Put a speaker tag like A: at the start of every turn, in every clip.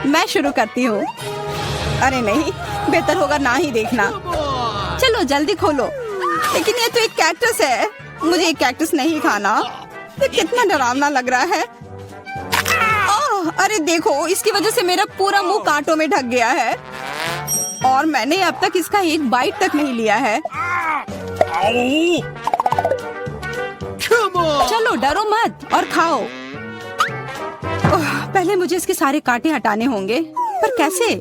A: मैं शुरू करती हूँ। अरे नहीं, बेहतर होगा ना ही देखना। चलो जल्दी खोलो। लेकिन ये तो एक कैक्टस है, मुझे एक कैक्टस नहीं खाना। ये कितना डरावना लग रहा है। ओह, अरे देखो, इसकी वजह से मेरा पूरा मुंह कांटों में ढक गया है और मैंने अब तक इसका एक बाइट तक नहीं लिया है। चलो डरो मत और खाओ। पहले मुझे इसके सारे कांटे हटाने होंगे, पर कैसे?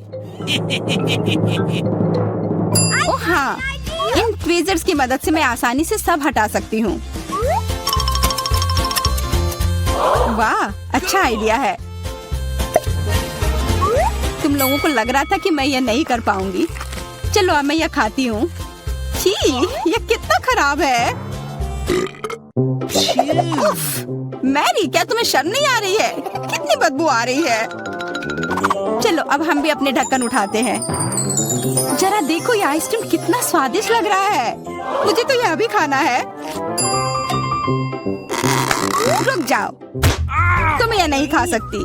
A: ओह हाँ, इन ट्वीजर्स की मदद से मैं आसानी से सब हटा सकती हूँ। वाह, अच्छा आइडिया है। तुम लोगों को लग रहा था कि मैं यह नहीं कर पाऊंगी। चलो अब मैं यह खाती हूँ। छी, यह कितना खराब है। उफ, मैरी, क्या तुम्हें शर्म नहीं आ रही है? कितनी बदबू आ रही है। चलो अब हम भी अपने ढक्कन उठाते हैं। जरा देखो, ये आइसक्रीम कितना स्वादिष्ट लग रहा है। मुझे तो यह भी खाना है। रुक जाओ, तुम यह नहीं खा सकती।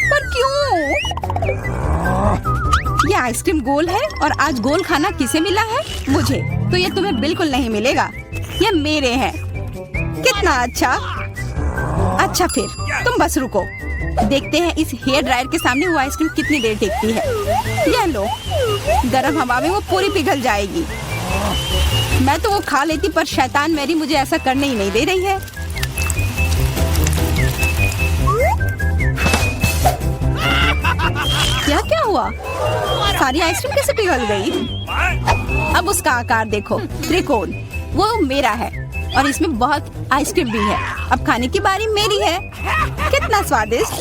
A: पर क्यों? ये आइसक्रीम गोल है और आज गोल खाना किसे मिला है? मुझे। तो ये तुम्हें बिल्कुल नहीं मिलेगा, ये मेरे हैं। कितना अच्छा। अच्छा फिर तुम बस रुको, देखते हैं इस हेयर ड्रायर के सामने वो आइसक्रीम कितनी देर टिकती है। यह लो, गर्म हवा में वो पूरी पिघल जाएगी। मैं तो वो खा लेती, पर शैतान मैरी मुझे ऐसा करने ही नहीं दे रही है। क्या हुआ? सारी आइसक्रीम कैसे पिघल गई? अब उसका आकार देखो, त्रिकोण। वो मेरा है और इसमें बहुत आइसक्रीम भी है। अब खाने की बारी मेरी है। कितना स्वादिष्ट।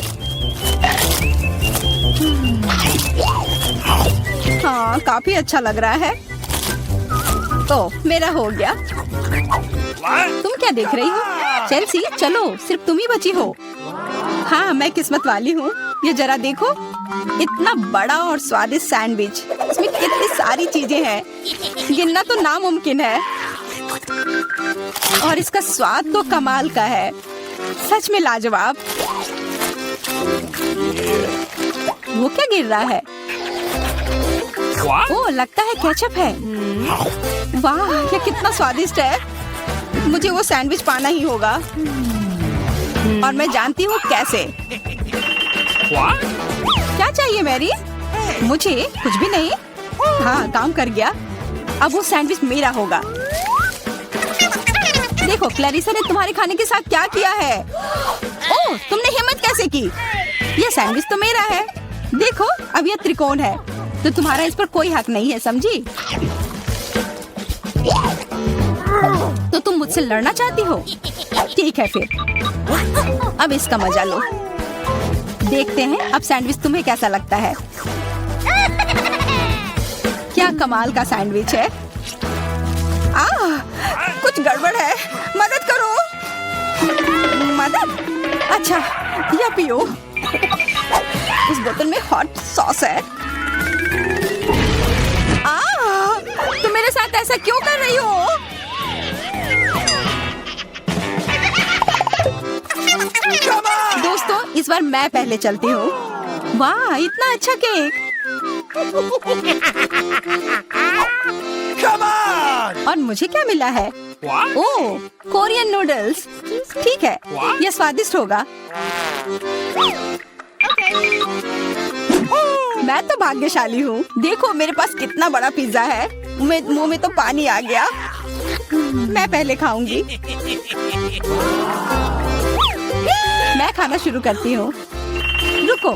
A: हाँ, काफी अच्छा लग रहा है। तो मेरा हो गया। तुम क्या देख रही हो? चेल्सी, चलो, सिर्फ तुम ही बची हो। हाँ, मैं किस्मत वाली हूँ। ये जरा देखो, इतना बड़ा और स्वादिष्ट सैंडविच। इसमें कितनी सारी चीजें हैं, गिनना तो नामुमकिन है। और इसका स्वाद तो कमाल का है, सच में लाजवाब। वो क्या गिर रहा है? ओह, लगता है केचप है। वाह, ये कितना स्वादिष्ट है। मुझे वो सैंडविच पाना ही होगा और मैं जानती हूँ कैसे। क्या चाहिए मैरी? मुझे कुछ भी नहीं। हाँ, काम कर गया। अब वो सैंडविच मेरा होगा। देखो, क्लैरिसा ने तुम्हारे खाने के साथ क्या किया है। ओह, तुमने हिम्मत कैसे की? यह सैंडविच तो मेरा है। देखो, अब यह त्रिकोण है, तो तुम्हारा इस पर कोई हक नहीं है, समझी? तो तुम मुझसे लड़ना चाहती हो? ठीक है फिर, अब इसका मजा लो। देखते हैं अब सैंडविच तुम्हें कैसा लगता है। क्या कमाल का सैंडविच है। कुछ गड़बड़ है, मदद करो। मदद? अच्छा, या पियो। उस बोतल में हॉट सॉस है। तुम मेरे साथ ऐसा क्यों कर रही हो? दोस्तों, इस बार मैं पहले चलती हूँ। वाह, इतना अच्छा केक। और मुझे क्या मिला है? ओह, कोरियन नूडल्स। ठीक है, यह स्वादिष्ट होगा। मैं तो भाग्यशाली हूँ। देखो, मेरे पास कितना बड़ा पिज्जा है। मुंह में तो पानी आ गया। मैं पहले खाऊंगी। मैं खाना शुरू करती हूँ। रुको,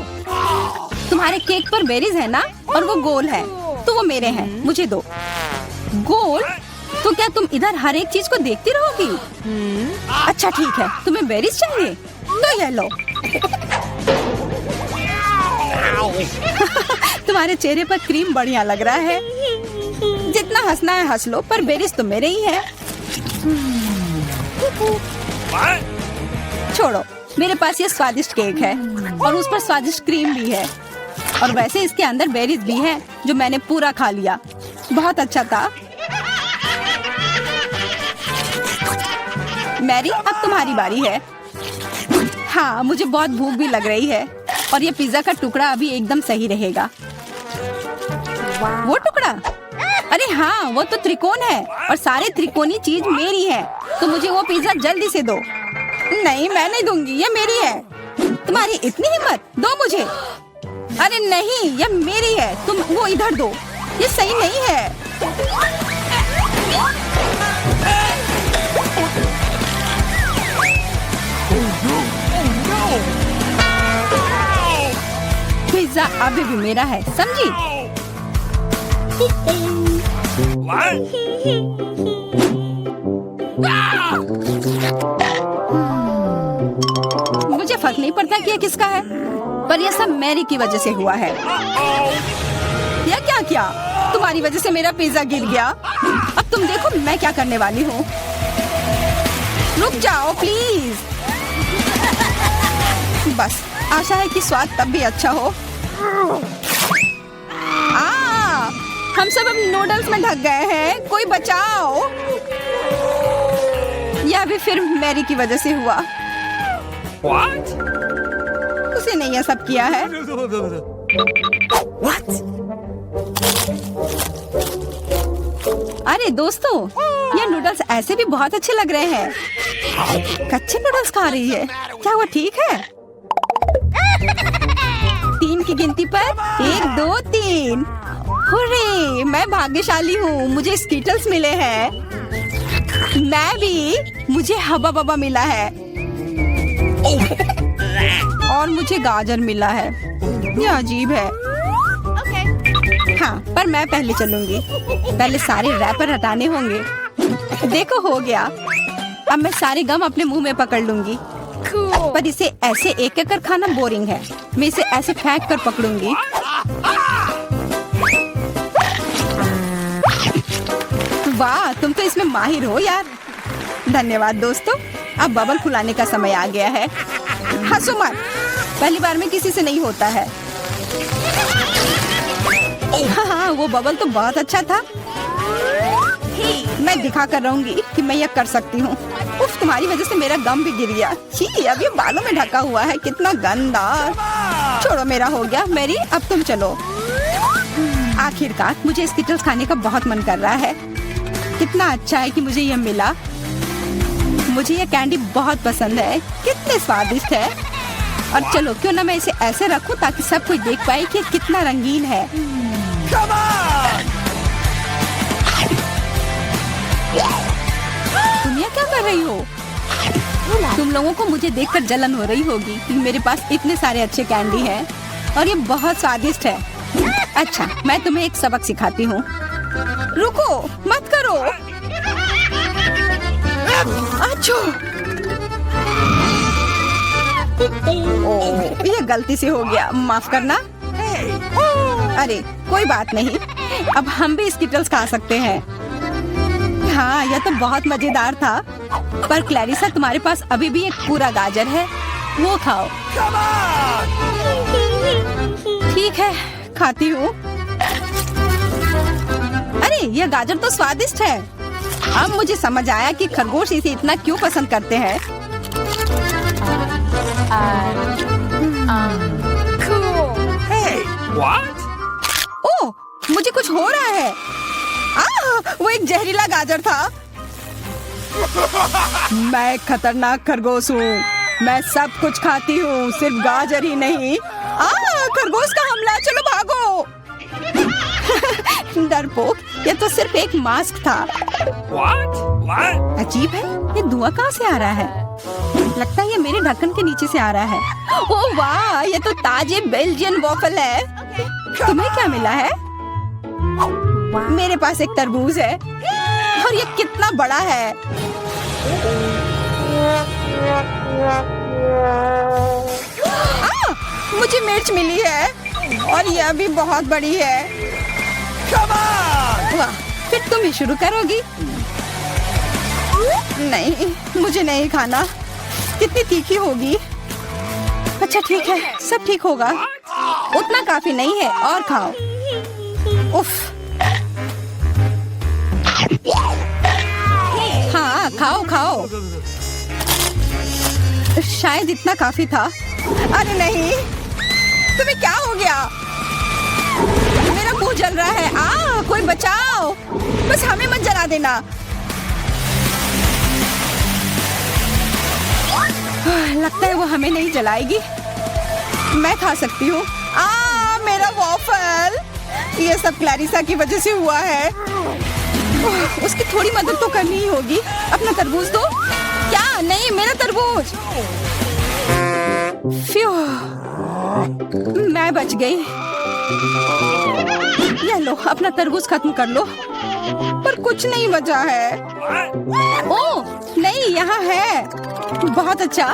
A: तुम्हारे केक पर बेरीज है ना, और वो गोल है, तो वो मेरे हैं। मुझे दो। गोल? तो क्या तुम इधर हर एक चीज को देखती रहोगी? अच्छा ठीक है, तुम्हें बेरीज चाहिए तो ये लो। तुम्हारे चेहरे पर क्रीम बढ़िया लग रहा है। जितना हंसना है हंस लो, पर बेरीज तो मेरे ही है। छोड़ो, मेरे पास ये स्वादिष्ट केक है और उस पर स्वादिष्ट क्रीम भी है, और वैसे इसके अंदर बेरीज भी है जो मैंने पूरा खा लिया। बहुत अच्छा था। मैरी, अब तुम्हारी बारी है। हाँ, मुझे बहुत भूख भी लग रही है। और ये पिज्जा का टुकड़ा अभी एकदम सही रहेगा। वो टुकड़ा, अरे हाँ, वो तो त्रिकोण है और सारे त्रिकोणी चीज मेरी है, तो मुझे वो पिज्जा जल्दी से दो। नहीं, मैं नहीं दूंगी, ये मेरी है। तुम्हारी इतनी हिम्मत, दो मुझे। अरे नहीं, ये मेरी है, तुम वो इधर दो, ये सही नहीं है। पिज्जा अभी भी मेरा है, समझी? मुझे फर्क नहीं पड़ता कि ये किसका है, पर यह सब मैरी की वजह से हुआ है। यह क्या किया? तुम्हारी वजह से मेरा पिज्जा गिर गया। अब तुम देखो मैं क्या करने वाली हूँ। रुक जाओ प्लीज। बस आशा है कि स्वाद तब भी अच्छा हो। हम सब अब नूडल्स में ढक गए हैं, कोई बचाओ। यह भी फिर मैरी की वजह से हुआ। What? उसी ने यह सब किया है। What? अरे दोस्तों, ये नूडल्स ऐसे भी बहुत अच्छे लग रहे हैं। कच्चे नूडल्स खा रही है, क्या वो ठीक है? 3 की गिनती पर 1 2 3। हुर्रे, मैं भाग्यशाली हूँ, मुझे स्कीटल्स मिले हैं। मैं भी, मुझे हबा बबा मिला है और मुझे गाजर मिला है। यह अजीब है। हाँ, पर मैं पहले चलूंगी। पहले सारे रैपर हटाने होंगे। देखो हो गया। अब मैं सारे गम अपने मुंह में पकड़ लूंगी। पर इसे ऐसे एक एक कर खाना बोरिंग है। मैं इसे ऐसे फेंक कर पकड़ूंगी। वाह, तुम तो इसमें माहिर हो यार। धन्यवाद दोस्तों। अब बबल फुलाने का समय आ गया है। हंसो मत, पहली बार में किसी से नहीं होता है। हाँ, वो बबल तो बहुत अच्छा था। मैं दिखा कर रहूंगी कि मैं यह कर सकती हूँ। उफ, तुम्हारी वजह से मेरा गम भी गिर गया। छी, अब ये बालों में ढका हुआ है, कितना गंदा। छोड़ो, मेरा हो गया। मैरी, अब तुम चलो। आखिरकार मुझे स्कीटल्स खाने का बहुत मन कर रहा है। कितना अच्छा है कि मुझे यह मिला। मुझे यह कैंडी बहुत पसंद है, कितने स्वादिष्ट है। और चलो, क्यों ना मैं इसे ऐसे रखूं ताकि सब कोई देख पाए कि कितना रंगीन है। तुम ये क्या कर रही हो? तुम लोगों को मुझे देखकर जलन हो रही होगी कि मेरे पास इतने सारे अच्छे कैंडी हैं और ये बहुत स्वादिष्ट है। अच्छा, मैं तुम्हें एक सबक सिखाती हूँ। रुको, मत करो। अच्छा, ओह, ये गलती से हो गया, माफ करना। अरे कोई बात नहीं, अब हम भी स्कीटल्स खा सकते हैं। हाँ, यह तो बहुत मजेदार था। पर क्लैरिसा, तुम्हारे पास अभी भी एक पूरा गाजर है, वो खाओ। ठीक है, खाती हूँ। अरे यह गाजर तो स्वादिष्ट है। अब मुझे समझ आया कि खरगोश इसे इतना क्यों पसंद करते हैं।
B: What?
A: ओह, मुझे कुछ हो रहा है। वो एक जहरीला गाजर था। मैं एक खतरनाक खरगोश हूँ। मैं सब कुछ खाती हूँ, सिर्फ गाजर ही नहीं। खरगोश का हमला, चलो भागो। डरपोक, ये तो सिर्फ एक मास्क था।
B: What?
A: अजीब है, ये धुआं कहाँ से आ रहा है? लगता है ये मेरे ढक्कन के नीचे से आ रहा है। ओह वाह, ये तो ताजे बेल्जियन वॉफल है। तुम्हें क्या मिला है? मेरे पास एक तरबूज है और ये कितना बड़ा है। मुझे मिर्च मिली है और यह भी बहुत बड़ी है। वाह, फिर तुम ही शुरू करोगी? नहीं, मुझे नहीं खाना, कितनी तीखी होगी। अच्छा ठीक है, सब ठीक होगा। उतना काफी नहीं है, और खाओ। उफ। हाँ, खाओ खाओ। शायद इतना काफी था। अरे नहीं, तुम्हें क्या हो गया? मेरा मुंह जल रहा है। कोई बचाओ, बस हमें मत जला देना। लगता है वो हमें नहीं जलाएगी। मैं खा सकती हूँ। मेरा वॉफल, ये सब क्लैरिसा की वजह से हुआ है। उसकी थोड़ी मदद तो करनी ही होगी। अपना तरबूज दो। क्या? नहीं, मेरा तरबूज। फ्यू, मैं बच गई। ये लो, अपना तरबूज खत्म कर लो। पर कुछ नहीं बचा है। ओह नहीं, यहाँ है। बहुत अच्छा,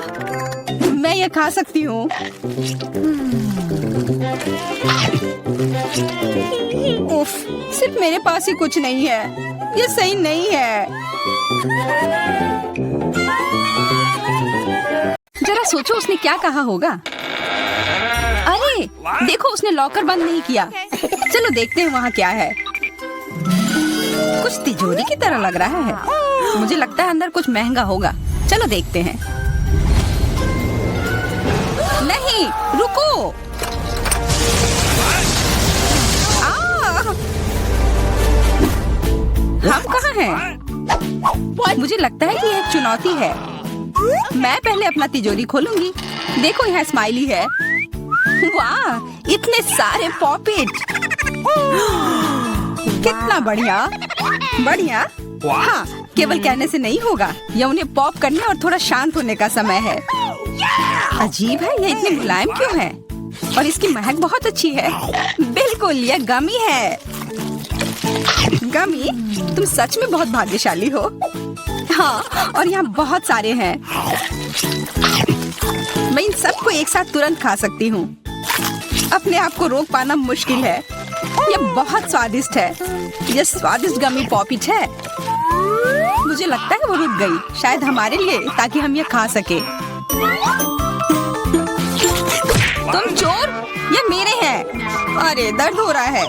A: मैं ये खा सकती हूँ। उफ, सिर्फ मेरे पास ही कुछ नहीं है। ये सही नहीं है। जरा सोचो उसने क्या कहा होगा। अरे देखो, उसने लॉकर बंद नहीं किया। चलो देखते हैं वहाँ क्या है। कुछ तिजोरी की तरह लग रहा है। मुझे लगता है अंदर कुछ महंगा होगा। चलो देखते हैं। नहीं, रुको। हम कहाँ हैं? मुझे लगता है कि ये एक चुनौती है। मैं पहले अपना तिजोरी खोलूंगी। देखो, यहाँ स्माइली है। वाह, इतने सारे पॉपिट। कितना बढ़िया। बढ़िया। हाँ, केवल कहने से नहीं होगा। ये उन्हें पॉप करने और थोड़ा शांत होने का समय है। अजीब है, ये इतनी मुलायम क्यों है? और इसकी महक बहुत अच्छी है। बिल्कुल, ये गमी है। गमी, तुम सच में बहुत भाग्यशाली हो। हाँ, और यहाँ बहुत सारे हैं। मैं इन सबको एक साथ तुरंत खा सकती हूँ। अपने आप को रोक पाना मुश्किल है। ये बहुत स्वादिष्ट है। ये स्वादिष्ट गमी पॉपिट है। मुझे लगता है वो रुक गई, शायद हमारे लिए, ताकि हम ये खा सके। तुम चोर, ये मेरे हैं। अरे दर्द हो रहा है।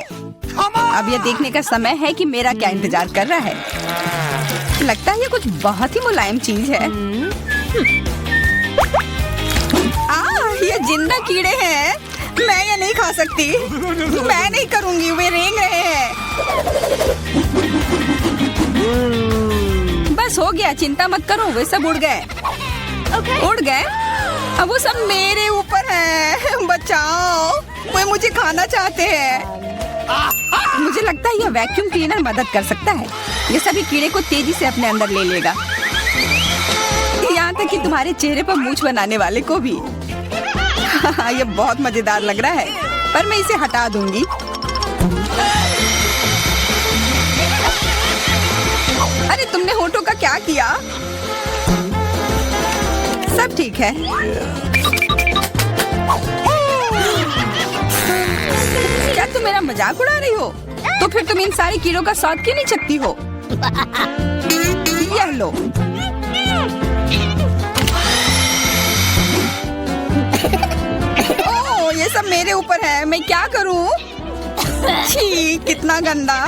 A: अब ये देखने का समय है कि मेरा क्या इंतजार कर रहा है। लगता है ये कुछ बहुत ही मुलायम चीज है। ये जिंदा कीड़े हैं। मैं ये नहीं खा सकती। मैं नहीं करूंगी, वे रेंग रहे हैं। बस हो गया, चिंता मत करो, वे सब उड़ गए। उड़ गए? अब वो सब मेरे ऊपर है। बचाओ, वे मुझे खाना चाहते हैं। मुझे लगता है यह वैक्यूम क्लीनर मदद कर सकता है। ये सभी कीड़े को तेजी से अपने अंदर ले लेगा, यहाँ तक कि तुम्हारे चेहरे पर मूंछ बनाने वाले को भी। ये बहुत मजेदार लग रहा है, पर मैं इसे हटा दूंगी। अरे तुमने होठों का क्या किया? सब ठीक है। क्या तुम मेरा मजाक उड़ा रही हो? तो फिर तुम इन सारे कीड़ों का स्वाद क्यों नहीं चखती हो? यह लो। ओह, ये सब मेरे ऊपर है। मैं क्या करूं? छी, कितना गंदा।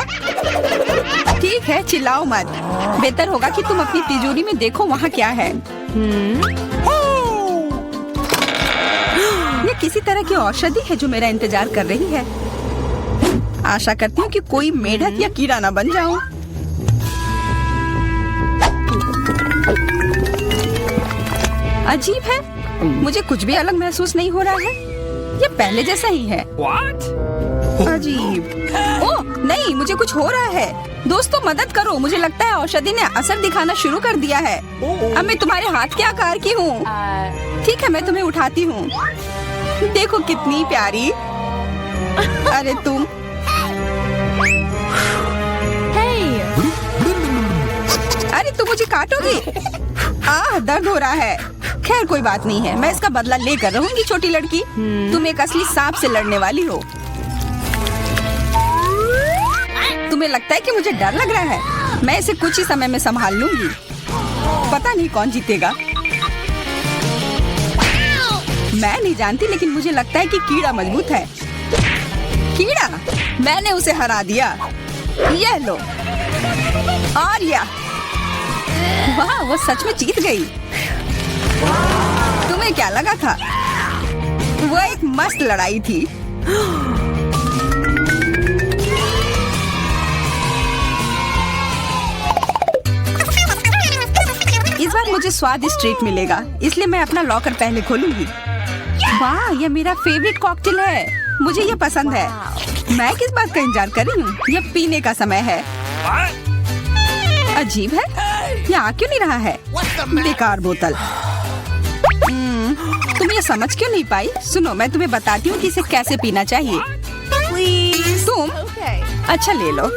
A: ठीक है, चिल्लाओ मत। बेहतर होगा कि तुम अपनी तिजोरी में देखो वहाँ क्या है। ये किसी तरह की औषधि है जो मेरा इंतजार कर रही है। आशा करती हूँ कि कोई मेढक या कीड़ा ना बन जाऊं। अजीब है, मुझे कुछ भी अलग महसूस नहीं हो रहा है। ये पहले जैसा ही है।
B: What?
A: अजीब। ओह नहीं, मुझे कुछ हो रहा है। दोस्तों मदद करो, मुझे लगता है औषधि ने असर दिखाना शुरू कर दिया है। अब मैं तुम्हारे हाथ के आकार की हूँ। ठीक है, मैं तुम्हें उठाती हूँ। देखो कितनी प्यारी। अरे तुम। अरे तुम मुझे काटोगी? दर्द हो रहा है। खैर कोई बात नहीं है, मैं इसका बदला लेकर रहूंगी। छोटी लड़की, तुम एक असली सांप से लड़ने वाली हो। तुम्हें लगता है कि मुझे डर लग रहा है? मैं इसे कुछ ही समय में संभाल लूंगी। पता नहीं कौन जीतेगा। मैं नहीं जानती, लेकिन मुझे लगता है कि कीड़ा मजबूत है। कीड़ा, मैंने उसे हरा दिया। यह लो। और यह, वाह, वो सच में जीत गई। तुम्हें क्या लगा था? वो एक मस्त लड़ाई थी। इस बार मुझे स्वादिष्ट ट्रीट मिलेगा, इसलिए मैं अपना लॉकर पहले खोलूंगी। वाह, ये मेरा फेवरेट कॉकटेल है, मुझे ये पसंद है। मैं किस बात का इंतजार कर रही हूँ? ये पीने का समय है। अजीब है, ये आ क्यों नहीं रहा है? बेकार बोतल। तुम ये समझ क्यों नहीं पाई? सुनो, मैं तुम्हें बताती हूँ कि इसे कैसे पीना चाहिए। तुम अच्छा ले लो,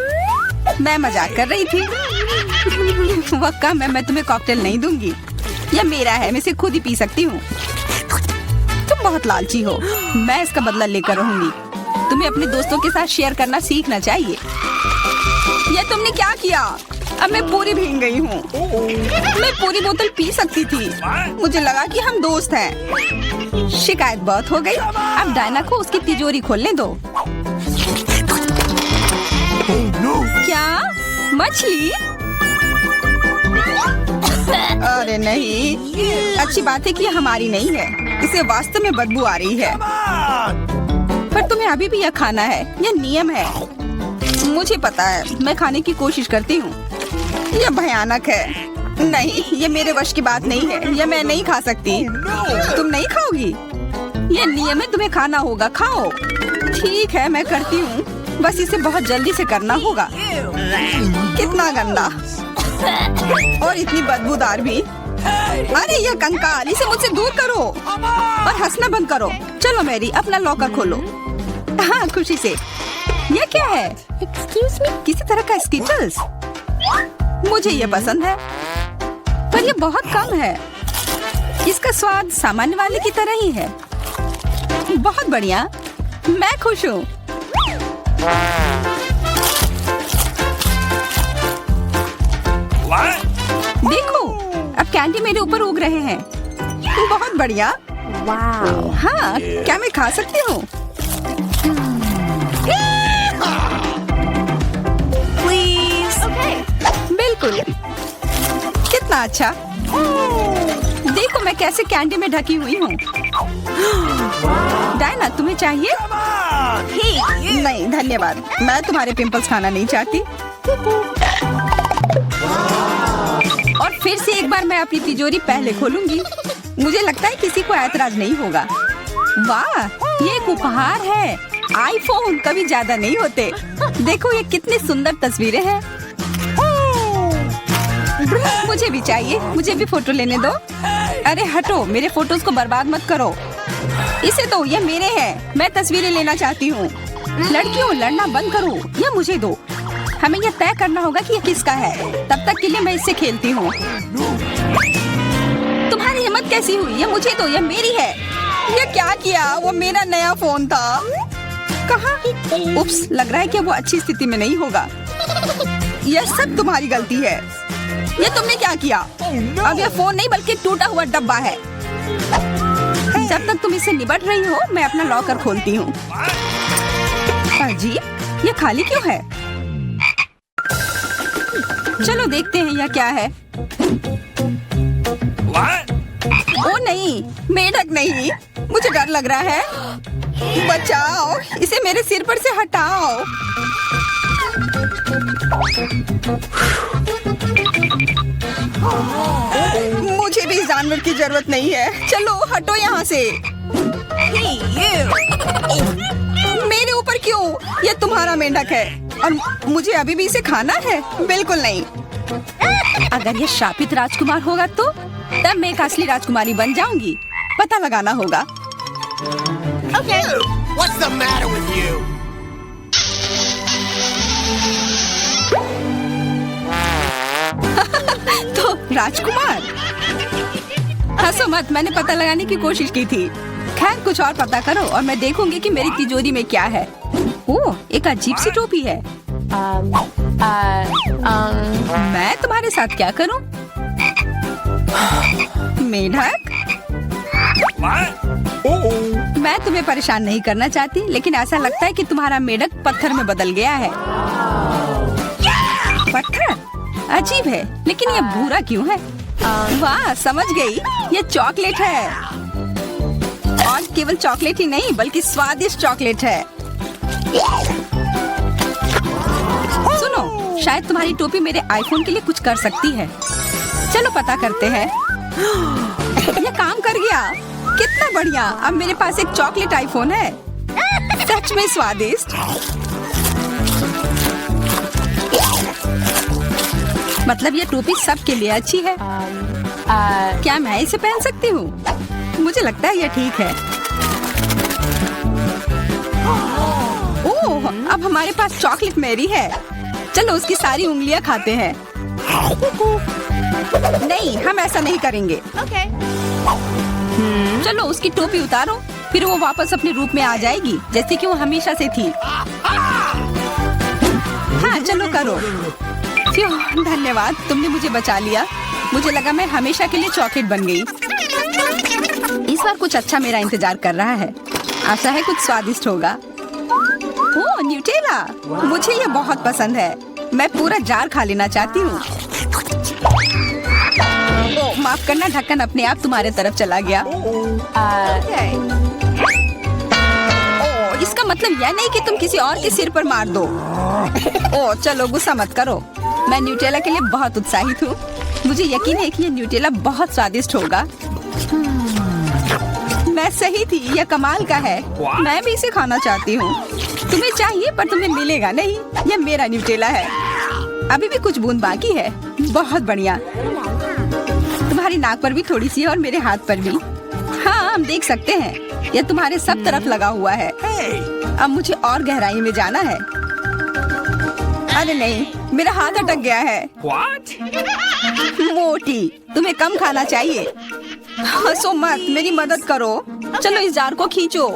A: मैं मजाक कर रही थी। वह कम है, मैं तुम्हें कॉकटेल नहीं दूंगी, यह मेरा है, मैं इसे खुद ही पी सकती हूँ। तुम बहुत लालची हो, मैं इसका बदला लेकर रहूंगी। तुम्हें अपने दोस्तों के साथ शेयर करना सीखना चाहिए। यह तुमने क्या किया? अब मैं पूरी भीग गई हूँ। मैं पूरी बोतल पी सकती थी, मुझे लगा कि हम दोस्त हैं। शिकायत बहुत हो गई, अब डायना को उसकी तिजोरी खोलने दो। क्या मछली? अरे नहीं, अच्छी बात है कि यह हमारी नहीं है, इसे वास्तव में बदबू आ रही है। पर तुम्हें अभी भी यह खाना है, यह नियम है। मुझे पता है, मैं खाने की कोशिश करती हूँ। यह भयानक है। नहीं, ये मेरे वश की बात नहीं है, यह मैं नहीं खा सकती। तुम नहीं खाओगी? यह नियम है, तुम्हें खाना होगा, खाओ। ठीक है, मैं करती हूँ, बस इसे बहुत जल्दी से करना होगा। कितना गंदा और इतनी बदबूदार भी। अरे यह कंकाल, इसे मुझसे दूर करो और हंसना बंद करो। चलो मैरी, अपना लॉकर खोलो। हाँ, खुशी से। यह क्या है? एक्सक्यूज मी, किसी तरह का स्किटल्स। मुझे ये पसंद है, पर यह बहुत कम है। इसका स्वाद सामान्य वाले की तरह ही है। बहुत बढ़िया, मैं खुश हूँ। देखो, अब कैंडी मेरे ऊपर उग रहे हैं। बहुत बढ़िया। हाँ, क्या मैं खा सकती हूँ? बिल्कुल। कितना अच्छा। देखो मैं कैसे कैंडी में ढकी हुई हूँ। डायना, तुम्हें चाहिए? नहीं धन्यवाद, मैं तुम्हारे पिंपल्स खाना नहीं चाहती। और फिर से एक बार मैं अपनी तिजोरी पहले खोलूंगी। मुझे लगता है किसी को ऐतराज नहीं होगा। वाह, ये एक उपहार है। आईफोन कभी ज्यादा नहीं होते। देखो ये कितनी सुंदर तस्वीरें हैं। मुझे भी चाहिए, मुझे भी फोटो लेने दो। अरे हटो, मेरे फोटोज को बर्बाद मत करो। इसे दो, ये मेरे हैं, मैं तस्वीरें लेना चाहती हूँ। लड़कियों, लड़ना बंद करो, यह मुझे दो। हमें यह तय करना होगा कि यह किसका है। तब तक के लिए मैं इससे खेलती हूँ। तुम्हारी हिम्मत कैसी हुई? यह मुझे दो, यह मेरी है। यह क्या किया? वो मेरा नया फोन था। कहाँ? उप्स, लग रहा है कि वो अच्छी स्थिति में नहीं होगा। यह सब तुम्हारी गलती है। ये तुमने क्या किया? अब यह फोन नहीं बल्कि टूटा हुआ डब्बा है। जब तक तुम इससे निपट रही हो, मैं अपना लॉकर खोलती हूँ। अजीब, ये खाली क्यों है? चलो देखते हैं यह क्या है। ओ नहीं, मेढक नहीं, मुझे डर लग रहा है। बचाओ, इसे मेरे सिर पर से हटाओ। मुझे भी जानवर की जरूरत नहीं है। चलो हटो यहाँ से। मेरे ऊपर क्यों? यह तुम्हारा मेंढक है और मुझे अभी भी इसे खाना है? बिल्कुल नहीं। अगर ये शापित राजकुमार होगा तो तब मैं एक असली राजकुमारी बन जाऊंगी। पता लगाना होगा।
C: Okay. What's the matter with you?
A: तो राजकुमार, हंसो मत, मैंने पता लगाने की कोशिश की थी। खैर कुछ और पता करो और मैं देखूंगी कि मेरी तिजोरी में क्या है। ओह, एक अजीब सी टोपी है। मैं तुम्हारे साथ क्या करूं? मेढक, मैं तुम्हें परेशान नहीं करना चाहती, लेकिन ऐसा लगता है कि तुम्हारा मेढक पत्थर में बदल गया है। पत्थर? अजीब है, लेकिन ये भूरा क्यों है? वाह, समझ गई, ये चॉकलेट है। गॉड, केवल चॉकलेट ही नहीं बल्कि स्वादिष्ट चॉकलेट है। सुनो, शायद तुम्हारी टोपी मेरे आईफोन के लिए कुछ कर सकती है। चलो पता करते हैं। ये काम कर गया, कितना बढ़िया। अब मेरे पास एक चॉकलेट आईफोन है, सच में स्वादिष्ट। मतलब ये टोपी सबके लिए अच्छी है। क्या मैं इसे पहन सकती हूँ? मुझे लगता है ये ठीक है। ओह, अब हमारे पास चॉकलेट मैरी है। चलो उसकी सारी उंगलियां खाते हैं। नहीं, हम ऐसा नहीं करेंगे। चलो उसकी टोपी उतारो, फिर वो वापस अपने रूप में आ जाएगी जैसे कि वो हमेशा से थी। हाँ चलो करो। धन्यवाद, तुमने मुझे बचा लिया। मुझे लगा मैं हमेशा के लिए चॉकलेट बन गई। इस बार कुछ अच्छा मेरा इंतजार कर रहा है। आशा है कुछ स्वादिष्ट होगा। ओह न्यूटेला, मुझे ये बहुत पसंद है। मैं पूरा जार खा लेना चाहती हूँ। ओह माफ करना, ढक्कन अपने आप तुम्हारे तरफ चला गया। ओह, इसका मतलब यह नहीं कि तुम किसी और के सिर पर मार दो। ओह चलो गुस्सा मत करो, मैं न्यूटेला के लिए बहुत उत्साहित हूँ। मुझे यकीन है कि ये न्यूटेला बहुत स्वादिष्ट होगा। मैं सही थी, यह कमाल का है। मैं भी इसे खाना चाहती हूँ। तुम्हें चाहिए पर तुम्हें मिलेगा नहीं। यह मेरा न्यूटेला है। अभी भी कुछ बूंद बाकी है। बहुत बढ़िया। तुम्हारी नाक पर भी थोड़ी सी है और मेरे हाथ पर भी। हाँ हम देख सकते हैं, यह तुम्हारे सब तरफ लगा हुआ है। अब मुझे और गहराई में जाना है। अरे नहीं, मेरा हाथ अटक गया है।
B: What?
A: मोटी, तुम्हें कम खाना चाहिए। हंसो मत, मेरी मदद करो। चलो इस जार को खींचो।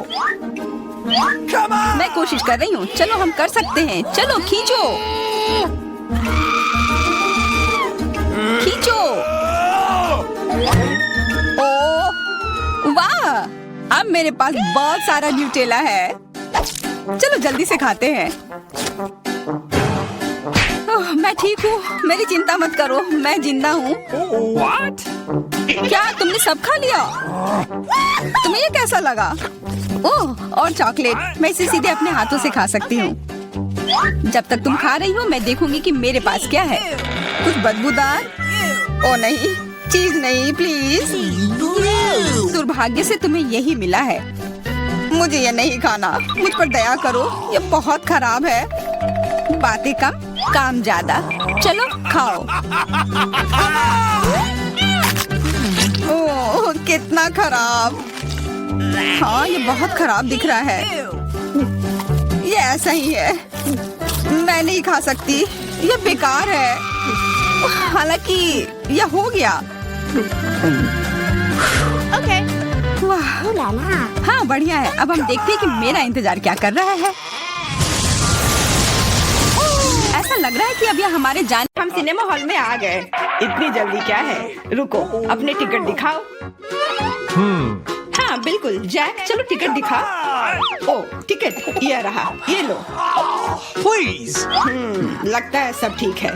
A: मैं कोशिश कर रही हूँ। चलो हम कर सकते हैं। चलो खींचो खींचो। ओ वाह, अब मेरे पास बहुत सारा न्यूटेला है। चलो जल्दी से खाते हैं। ओह, मैं ठीक हूँ, मेरी चिंता मत करो, मैं जिंदा हूँ।
B: What?
A: क्या तुमने सब खा लिया? तुम्हें ये कैसा लगा? ओह और चॉकलेट, मैं इसे सीधे अपने हाथों से खा सकती हूँ। जब तक तुम खा रही हो मैं देखूंगी कि मेरे पास क्या है। कुछ बदबूदार? ओ नहीं, चीज नहीं प्लीज। दुर्भाग्य से तुम्हें यही मिला है। मुझे ये नहीं खाना, मुझ पर दया करो, ये बहुत खराब है। बातें कम काम ज्यादा। चलो खाओ। ओह कितना खराब। हाँ ये बहुत खराब दिख रहा है। ये ऐसा ही है, मैं नहीं खा सकती, ये बेकार है। हालांकि यह हो गया।
D: Okay.
A: वाह हाँ बढ़िया है। अब हम देखते हैं कि मेरा इंतजार क्या कर रहा है। ऐसा लग रहा है कि अब यह हमारे जाने। हम सिनेमा हॉल में आ गए। इतनी जल्दी क्या है? रुको, अपने टिकट दिखाओ। हाँ बिल्कुल जैक, चलो टिकट दिखाओ। ओ टिकट ये रहा, ये लो।
B: Please.
A: लगता है सब ठीक है।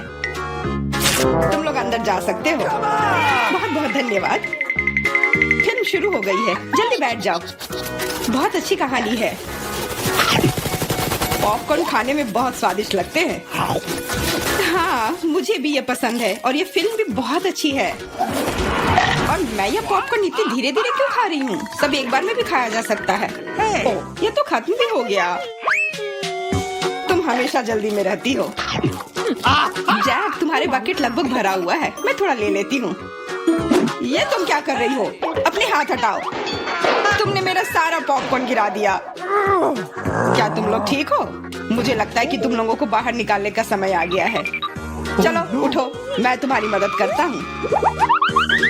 A: तुम लोग अंदर जा सकते हो। बहुत बहुत धन्यवाद। फिल्म शुरू हो गई है, जल्दी बैठ जाओ। बहुत अच्छी कहानी है। पॉपकॉर्न खाने में बहुत स्वादिष्ट लगते हैं। हाँ मुझे भी ये पसंद है और ये फिल्म भी बहुत अच्छी है। और मैं ये पॉपकॉर्न इतनी धीरे धीरे क्यों खा रही हूँ? सब एक बार में भी खाया जा सकता है। ओह, ये तो खत्म भी हो गया। तुम हमेशा जल्दी में रहती हो। जैक तुम्हारे बकेट लगभग भरा हुआ है, मैं थोड़ा ले लेती हूँ। ये तुम क्या कर रही हो? अपने हाथ हटाओ। तुमने मेरा सारा पॉपकॉर्न गिरा दिया। क्या तुम लोग ठीक हो? मुझे लगता है कि तुम लोगों को बाहर निकालने का समय आ गया है। चलो उठो, मैं तुम्हारी मदद करता हूँ।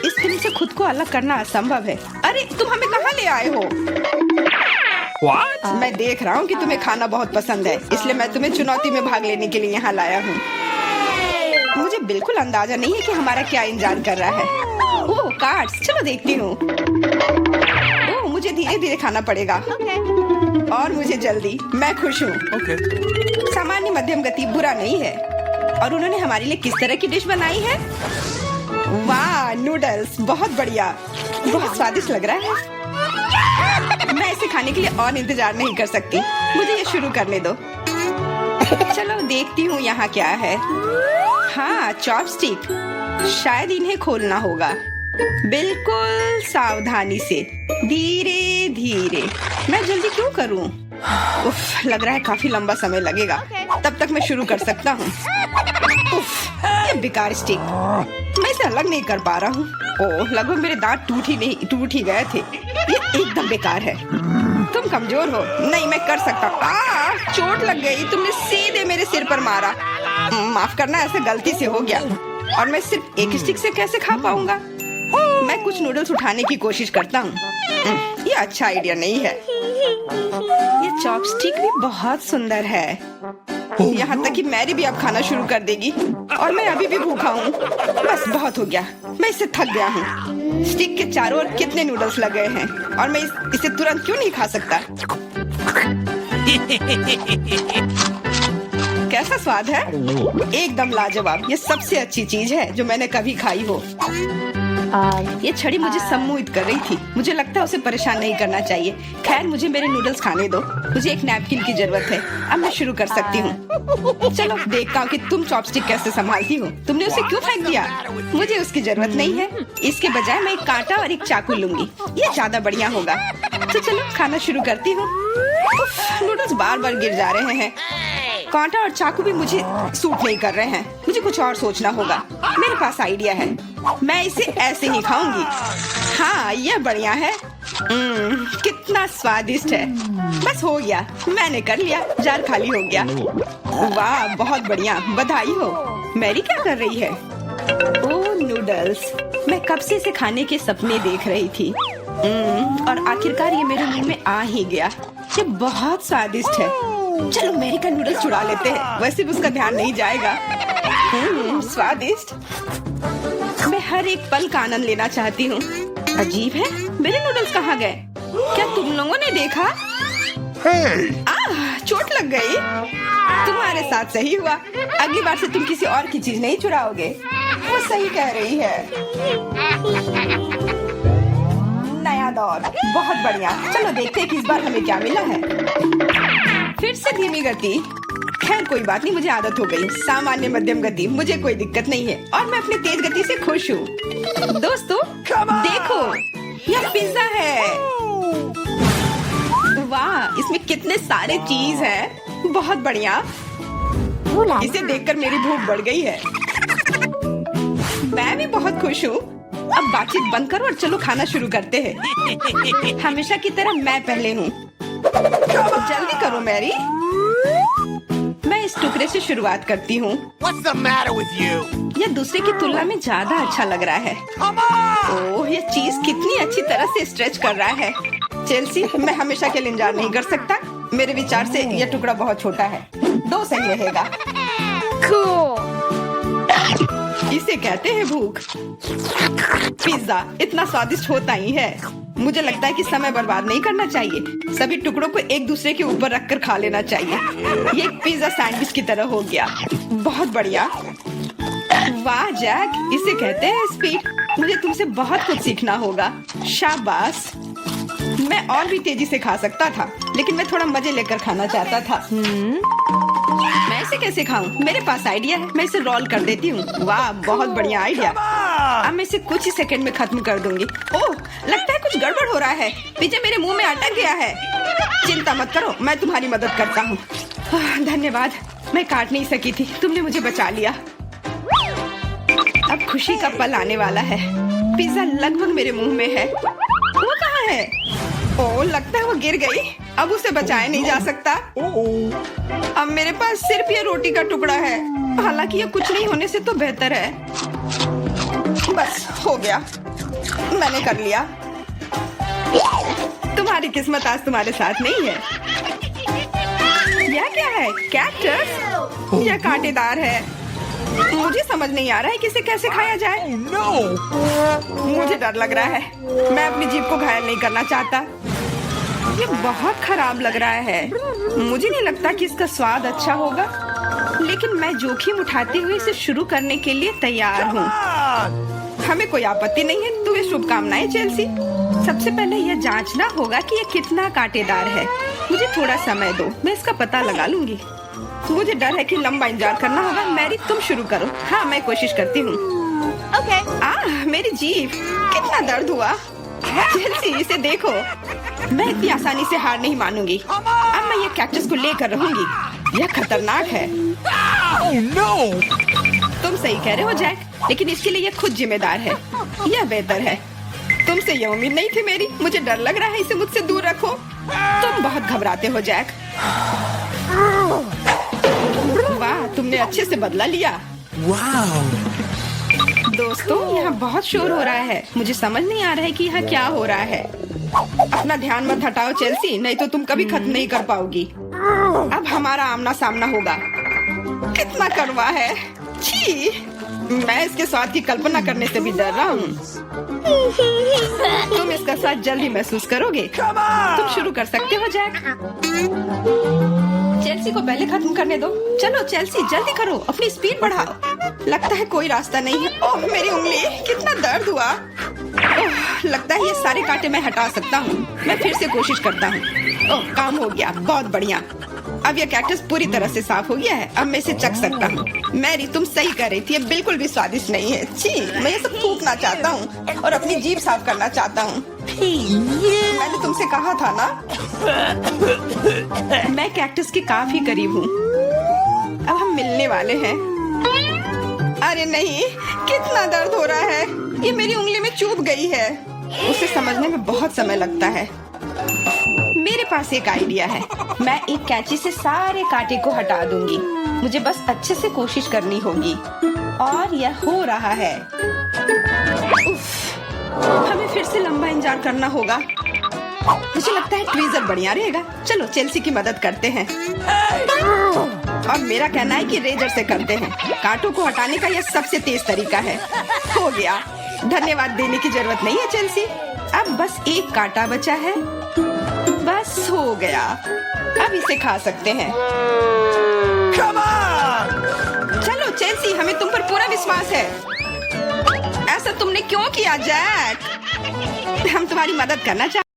A: इस फिल्म से खुद को अलग करना असंभव है। अरे तुम हमें कहाँ ले आए हो?
B: What?
A: मैं देख रहा हूँ कि तुम्हें खाना बहुत पसंद है, इसलिए मैं तुम्हें चुनौती में भाग लेने के लिए यहाँ लाया हूँ। मुझे बिल्कुल अंदाजा नहीं है कि हमारा क्या इंतजार कर रहा है। ओह कार्ड्स, चलो देखती हूँ। ओह मुझे धीरे धीरे खाना पड़ेगा। और मुझे जल्दी। मैं खुश हूँ।
B: Okay.
A: सामान्य मध्यम गति बुरा नहीं है। और उन्होंने हमारे लिए किस तरह की डिश बनाई है? वाह नूडल्स, बहुत बढ़िया, बहुत स्वादिष्ट लग रहा है। इसे खाने के लिए और इंतजार नहीं कर सकती। मुझे ये शुरू करने दो। चलो देखती हूँ यहाँ क्या है। हाँ, चॉपस्टिक। शायद इन्हें खोलना होगा। बिल्कुल सावधानी से, धीरे धीरे। मैं जल्दी क्यों करूँ? उफ, लग रहा है काफी लंबा समय लगेगा। तब तक मैं शुरू कर सकता हूँ। उफ, ये बेकार स्टिक। मैं इसे अलग नहीं कर पा रहा हूँ। ओह, लगभग मेरे दांत टूट ही गए थे। ये एकदम बेकार है। तुम कमजोर हो। नहीं, मैं कर सकता हूँ। चोट लग गई। तुमने सीधे मेरे सिर पर मारा। माफ करना, ऐसे गलती से हो गया। और मैं सिर्फ एक स्टिक से कैसे खा पाऊंगा? मैं कुछ नूडल्स उठाने की कोशिश करता हूँ। ये अच्छा आइडिया नहीं है। ये चॉपस्टिक भी बहुत सुंदर है। यहाँ तक कि मैरी भी अब खाना शुरू कर देगी और मैं अभी भी भूखा हूँ। बस बहुत हो गया। मैं इससे थक गया हूँ। स्टिक के चारों ओर कितने नूडल्स लगे हैं और मैं इसे तुरंत क्यों नहीं खा सकता? कैसा स्वाद है? एकदम लाजवाब। ये सबसे अच्छी चीज है जो मैंने कभी खाई हो। ये छड़ी मुझे सम्मोहित कर रही थी। मुझे लगता है उसे परेशान नहीं करना चाहिए। खैर, मुझे मेरे नूडल्स खाने दो। मुझे एक नैपकिन की जरूरत है। अब मैं शुरू कर सकती हूँ। चलो देखता हूँ कि तुम चॉपस्टिक कैसे संभालती हो। तुमने उसे क्यों फेंक दिया? मुझे उसकी जरूरत नहीं है। इसके बजाय मैं एक कांटा और एक चाकू लूंगी। ये ज्यादा बढ़िया होगा। तो चलो खाना शुरू करती हूँ। नूडल्स बार बार गिर जा रहे हैं। कांटा और चाकू भी मुझे सूट नहीं कर रहे हैं। मुझे कुछ और सोचना होगा। मेरे पास आइडिया है। मैं इसे ऐसे ही खाऊंगी। हाँ, यह बढ़िया है। कितना स्वादिष्ट है। बस हो गया। मैंने कर लिया। जार खाली हो गया। वाह, बहुत बढ़िया। बधाई हो। मैरी क्या कर रही है? ओह, नूडल्स। मैं कब से इसे खाने के सपने देख रही थी। और आखिरकार ये मेरे मुंह में आ ही गया। ये बहुत स्वादिष्ट है। चलो मैरी का नूडल्स चुरा लेते हैं। वैसे भी उसका ध्यान नहीं जाएगा। स्वादिष्ट। मैं हर एक पल का आनंद लेना चाहती हूँ। अजीब है, मेरे नूडल्स कहाँ गए? क्या तुम लोगों ने देखा? चोट लग गई। तुम्हारे साथ सही हुआ। अगली बार से तुम किसी और की चीज नहीं चुराओगे। वो सही कह रही है। नया दौर। बहुत बढ़िया। चलो देखते हैं कि इस बार हमें क्या मिला है। फिर से धीमी गति। खैर कोई बात नहीं, मुझे आदत हो गई। सामान्य मध्यम गति, मुझे कोई दिक्कत नहीं है और मैं अपनी तेज गति से खुश हूँ। दोस्तों देखो, यह पिज्जा है। वाह, इसमें कितने सारे चीज हैं। बहुत बढ़िया। इसे देखकर मेरी भूख बढ़ गई है। मैं भी बहुत खुश हूँ। अब बातचीत बंद करो और चलो खाना शुरू करते हैं। हमेशा की तरह मैं पहले हूँ। जल्दी करो मैरी। मैं इस टुकड़े से शुरुआत करती हूँ।
C: What's the matter with you?
A: यह दूसरे की तुलना में ज्यादा अच्छा लग रहा है। ओह, यह चीज कितनी अच्छी तरह से स्ट्रेच कर रहा है। चेल्सी, मैं हमेशा के लिए इंतजार नहीं कर सकता। मेरे विचार से यह टुकड़ा बहुत छोटा है। 2 सही रहेगा। इसे कहते हैं भूख। पिज्जा इतना स्वादिष्ट होता ही है। मुझे लगता है कि समय बर्बाद नहीं करना चाहिए। सभी टुकड़ों को एक दूसरे के ऊपर रखकर खा लेना चाहिए। ये एक पिज्जा सैंडविच की तरह हो गया। बहुत बढ़िया। वाह जैक, इसे कहते हैं स्पीड। मुझे तुमसे बहुत कुछ सीखना होगा। शाबाश। मैं और भी तेजी से खा सकता था, लेकिन मैं थोड़ा मजे लेकर खाना चाहता था। मैं इसे कैसे खाऊं? मेरे पास आइडिया है। मैं इसे रोल कर देती हूँ। वाह, बहुत बढ़िया आइडिया। अब मैं इसे कुछ ही सेकंड में खत्म कर दूंगी। ओह, लगता है कुछ गड़बड़ हो रहा है। पिज्जा मेरे मुंह में अटक गया है। चिंता मत करो, मैं तुम्हारी मदद करता हूँ। धन्यवाद। मैं काट नहीं सकी थी, तुमने मुझे बचा लिया। अब खुशी का पल आने वाला है। पिज्जा लगभग मेरे मुंह में है। वो कहाँ है? ओह, लगता है वो गिर गई। अब उसे बचाया नहीं जा सकता। अब मेरे पास सिर्फ ये रोटी का टुकड़ा है। हालांकि ये कुछ नहीं होने से तो बेहतर है। बस हो गया, मैंने कर लिया। तुम्हारी किस्मत आज तुम्हारे साथ नहीं है। यह क्या है? कैक्टस? यह कांटेदार है। मुझे समझ नहीं आ रहा है कि इसे कैसे खाया जाए। मुझे डर लग रहा है। मैं अपनी जीभ को घायल नहीं करना चाहता। ये बहुत खराब लग रहा है। मुझे नहीं लगता कि इसका स्वाद अच्छा होगा, लेकिन मैं जोखिम उठाते हुए इसे शुरू करने के लिए तैयार हूँ। हमें कोई आपत्ति नहीं है। तुम्हें शुभकामनाएं चेल्सी। सबसे पहले यह जांचना होगा कि ये कितना कांटेदार है। मुझे थोड़ा समय दो, मैं इसका पता लगा लूंगी। मुझे डर है कि लंबा इंतजार करना होगा। मैरी तुम शुरू करो। हाँ, मैं कोशिश करती हूँ। ओके। मेरी जीभ, कितना दर्द हुआ। चेल्सी, इसे देखो। मैं इतनी आसानी से हार नहीं मानूंगी। अब मैं ये कैक्टस को लेकर रहूंगी। यह खतरनाक है।
B: Oh no!
A: तुम सही कह रहे हो जैक, लेकिन इसके लिए यह खुद जिम्मेदार है। यह बेहतर है। तुमसे यह उम्मीद नहीं थी मेरी। मुझे डर लग रहा है, इसे मुझसे दूर रखो। तुम बहुत घबराते हो जैक। वाह, तुमने अच्छे से बदला लिया।
B: Wow!
A: दोस्तों, यहाँ बहुत शोर हो रहा है। मुझे समझ नहीं आ रहा है कि यहाँ क्या हो रहा है। अपना ध्यान मत हटाओ चेल्सी, नहीं तो तुम कभी खत्म नहीं कर पाओगी। अब हमारा आमना सामना होगा। कितना कड़वा है। छी, मैं इसके स्वाद की कल्पना करने से भी डर रहा हूँ। तुम इसका स्वाद जल्दी महसूस करोगे। तुम शुरू कर सकते हो जैक। चेल्सी को पहले खत्म करने दो। चलो चेल्सी, जल्दी करो, अपनी स्पीड बढ़ाओ। लगता है कोई रास्ता नहीं है। ओह, मेरी उंगली, कितना दर्द हुआ। ओह, लगता है ये सारे कांटे मैं हटा सकता हूँ। मैं फिर से कोशिश करता हूँ। ओह, काम हो गया, बहुत बढ़िया। अब यह कैक्टस पूरी तरह से साफ हो गया है। अब मैं इसे चख सकता हूँ। मैरी, तुम सही कह रही थी, ये बिल्कुल भी स्वादिष्ट नहीं है। छी, मैं ये सब थूकना चाहता हूँ और अपनी जीभ साफ करना चाहता हूँ। मैंने तुमसे कहा था ना। मैं कैक्टस के काफी करीब हूँ। अब हम मिलने वाले हैं। अरे नहीं, कितना दर्द हो रहा है। ये मेरी उंगली में चुभ गई है। उसे समझने में बहुत समय लगता है। मेरे पास एक आइडिया है। मैं एक कैंची से सारे कांटे को हटा दूंगी। मुझे बस अच्छे से कोशिश करनी होगी। और यह हो रहा है। उफ, हमें फिर से लंबा इंतजार करना होगा। मुझे लगता है ट्वीजर बढ़िया रहेगा। चलो चेल्सी की मदद करते हैं। और मेरा कहना है कि रेजर से करते हैं। कांटों को हटाने का यह सबसे तेज तरीका है। हो गया। धन्यवाद देने की जरूरत नहीं है चेल्सी। अब बस एक कांटा बचा है। बस हो गया। अब इसे खा सकते हैं।
B: Come on!
A: चलो चेल्सी, हमें तुम पर पूरा विश्वास है। ऐसा तुमने क्यों किया जैक? हम तुम्हारी मदद करना चाहते